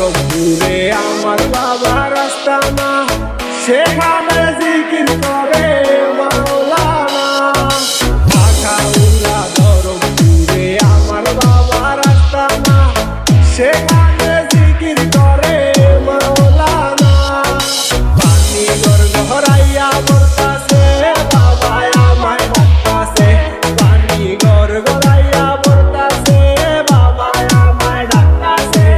দরপুরে আমার বাবা রাস্তা না, সেখানে জিকির করে মাওলানা। আখাউড়া দরপুরে আমার বাবা রাস্তা না, সেখানে জিকির করে মাওলানা। পানি গড়গড়াইয়া বলতাছে বাবা আমায় ডাকতাছে, পানি গড়গড়াইয়া বলতাছে বাবা আমায় ডাকতাছে।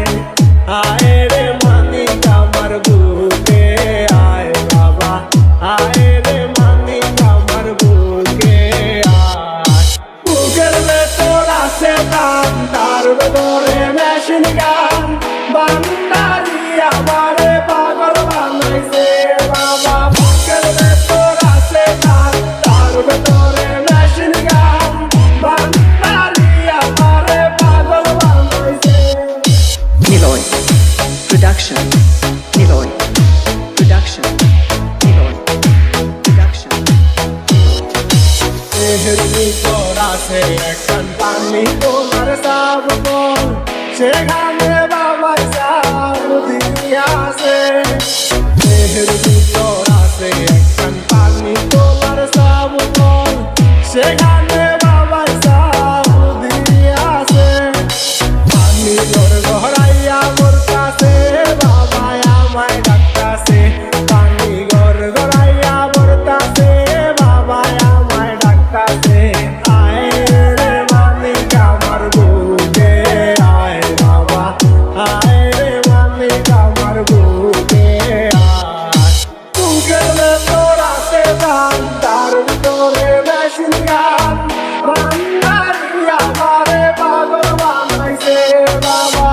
আয় রে মানিক আমার বুকে আয় বাবা, আয় রে মানিক আমার বুকে আয়। বুকের ভেতর আছে গান, তার ভেতরে মেশিন গান, বান্দারি আমারে পাগল বানাইছে বাবা। বুকের ভেতর আছে গান, তার ভেতরে মেশিন গান, বান্দারি আমারে পাগল বানাইছে। Niloy Production. Niloy Production. Niloy Production. দেহের ভিতর আছে একখান পানি তোমার সাবকল, সেখানে বাবা সাব দিয়াছে। দেহের ভিতর আছে একখান পানি তোমার সাবকল, সেখানে বাবা সাব দিয়াছে। পানি গড়গড়াইয়া বলতাছে বাবা আমায় ডাকতাছে, পানি গড়গড়াইয়া বলতাছে বাবা আমায় ডাকতাছে। আয় রে মানিক আমার বুকে আয় বাবা, আয় রে মানিক আমার বুকে আয়। বুকের ভেতর আছে গান, তার ভিতরে মেশিন গান, বান্দারি আমারে পাগল বানাইছে বাবা।